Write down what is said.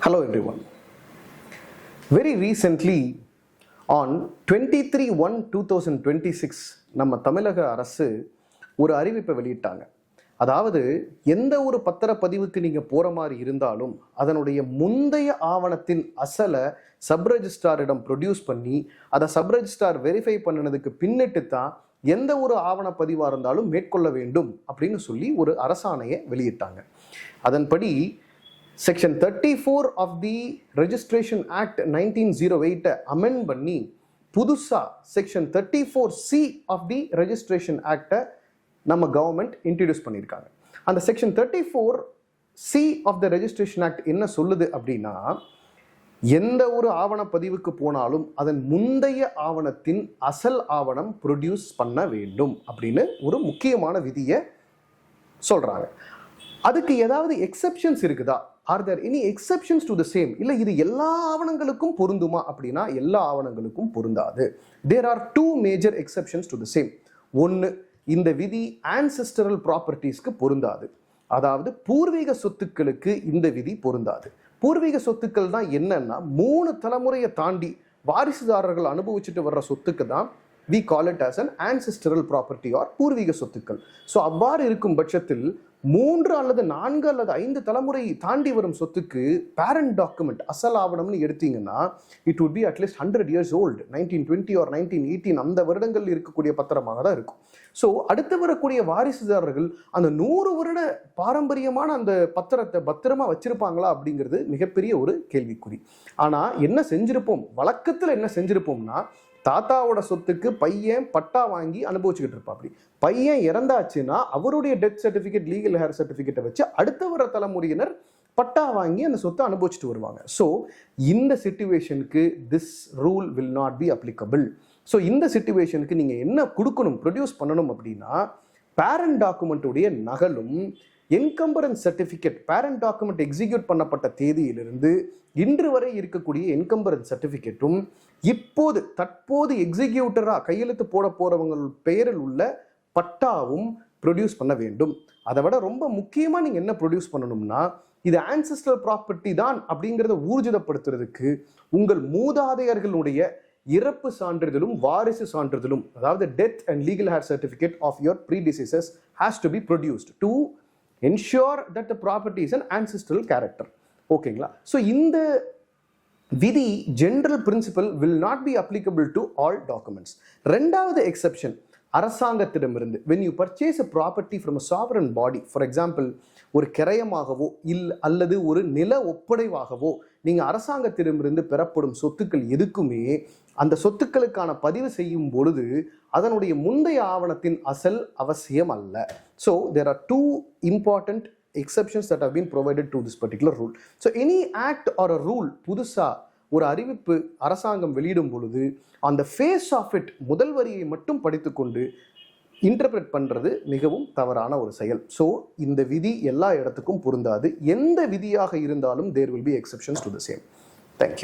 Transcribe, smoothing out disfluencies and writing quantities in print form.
Hello everyone. Very recently on 23/1/2026 நம்ம தமிழக அரசு ஒரு அறிவிப்பை வெளியிட்டாங்க. அதாவது எந்த ஒரு பத்திரப்பதிவுக்கு நீங்க போற மாதிரி இருந்தாலும் அதனுடைய முந்தைய ஆவணத்தின் அசலை சப் ரெஜிஸ்ட்ராரிடம் ப்ரொடியூஸ் பண்ணி அதை சப் ரெஜிஸ்ட்ரார் வெரிஃபை பண்ணினதுக்கு பின்னிட்டு தான் எந்த ஒரு ஆவணப்பதிவாக இருந்தாலும் மேற்கொள்ள வேண்டும் அப்படின்னு சொல்லி ஒரு அரசாணையை வெளியிட்டாங்க. அதன்படி section 34 of the registration act 1908 amend பண்ணி புதுசா section 34C of the registration ஆக்டை நம்ம கவர்மெண்ட் இன்ட்ரடியூஸ் பண்ணியிருக்காங்க. அந்த section 34C of the registration act என்ன சொல்லுது அப்படின்னா, எந்த ஒரு ஆவணப்பதிவுக்கு போனாலும் அதன் முந்தைய ஆவணத்தின் அசல் ஆவணம் ப்ரொடியூஸ் பண்ண வேண்டும் அப்படின்னு ஒரு முக்கியமான விதியை சொல்றாங்க. அதுக்கு ஏதாவது எக்ஸெப்ஷன்ஸ் இருக்குதா? Are there any exceptions to the same? இல்லை இது எல்லா ஆவணங்களுக்கும் பொருந்துமா அப்படின்னா எல்லா ஆவணங்களுக்கும் பொருந்தாது. There are two major exceptions to the same. ஒன்று, இந்த விதி ஆன்செஸ்டரல் ப்ராப்பர்ட்டிஸ்க்கு பொருந்தாது. அதாவது பூர்வீக சொத்துக்களுக்கு இந்த விதி பொருந்தாது. பூர்வீக சொத்துக்கள் தான் என்னன்னா 3 தலைமுறையை தாண்டி வாரிசுதாரர்கள் அனுபவிச்சுட்டு வர்ற சொத்துக்கு தான் we call it as an ancestral property or பூர்வீக சொத்துக்கள். ஸோ அவ்வாறு இருக்கும் பட்சத்தில் 3 அல்லது 4 அல்லது 5 தலைமுறை தாண்டி வரும் சொத்துக்கு பேரண்ட் டாக்குமெண்ட் அசல் ஆவணம்னு எடுத்தீங்கன்னா it would be at least 100 years old, 1920 or 1918 அந்த வருடங்கள் இருக்கக்கூடிய பத்திரமாக தான் இருக்கும். ஸோ அடுத்து வரக்கூடிய வாரிசுதாரர்கள் அந்த 100 வருட பாரம்பரியமான அந்த பத்திரத்தை பத்திரமா வச்சிருப்பாங்களா அப்படிங்கிறது மிகப்பெரிய ஒரு கேள்விக்குறி. ஆனால் என்ன செஞ்சிருப்போம், வழக்கத்தில் என்ன செஞ்சிருப்போம்னா, தாத்தாவோட சொத்துக்கு பையன் பட்டா வாங்கி அனுபவிச்சுக்கிட்டு இருப்பா. அப்படி பையன் இறந்தாச்சுன்னா அவருடைய டெத் சர்டிஃபிகேட், லீகல் ஹேர் சர்டிஃபிகேட்டை வச்சு அடுத்த வர தலைமுறையினர் பட்டா வாங்கி அந்த சொத்தை அனுபவிச்சுட்டு வருவாங்க. ஸோ இந்த சிச்சுவேஷனுக்கு this rule will not be applicable. So இந்த சிச்சுவேஷனுக்கு நீங்கள் என்ன கொடுக்கணும், ப்ரொடியூஸ் பண்ணணும் அப்படின்னா, பேரண்ட் டாக்குமெண்ட்டுடைய நகலும் encumbrance certificate, parent document execute பண்ணப்பட்ட தேதியிலிருந்து இன்று வரை இருக்கக்கூடிய என்கம்பரன்ஸ் சர்டிஃபிகேட்டும் இப்போது தற்போது எக்ஸிக்யூட்டரா கையெழுத்து போட போறவங்க பெயரில் உள்ள பட்டாவும் ப்ரொடியூஸ் பண்ண வேண்டும். அதை விட ரொம்ப முக்கியமா நீங்க என்ன ப்ரொடியூஸ் பண்ணணும்னா, இது ஆன்செஸ்ட்ரல் ப்ராப்பர்ட்டி தான் அப்படிங்கிறத ஊர்ஜிதப்படுத்துறதுக்கு உங்கள் மூதாதையர்களுடைய இறப்பு சான்றிதழும் வாரிசு சான்றிதழும், அதாவது death and legal heir certificate of your predecessors has to be produced to ensure that the property is an ancestral character. ஓகேங்களா? ஸோ இந்த விதி general principle will not be applicable to all documents. ரெண்டாவது exception அரசாங்கத்திடமிருந்து, when you purchase a property from a sovereign body, for example ஒரு கிரயமாகவோ அல்லது ஒரு நில ஒப்படைவாகவோ நீங்கள் அரசாங்கத்திடமிருந்து பெறப்படும் சொத்துக்கள் எதுக்குமே அந்த சொத்துக்களுக்கான பதிவு செய்யும் பொழுது அதனுடைய முந்தைய ஆவணத்தின் அசல் அவசியம் அல்ல. So there are two important exceptions that have been provided to this particular rule. So any act or a rule புதுசா ஒரு அறிவிப்பு அரசாங்கம் வெளியிடும் பொழுது அந்த ஃபேஸ் ஆஃப் இட் முதல் வரியை மட்டும் படித்துக்கொண்டு இன்டர்பிரட் பண்றது மிகவும் தவறான ஒரு செயல். ஸோ இந்த விதி எல்லா இடத்துக்கும் பொருந்தாது. எந்த விதியாக இருந்தாலும் there will be exceptions to the same. Thank you.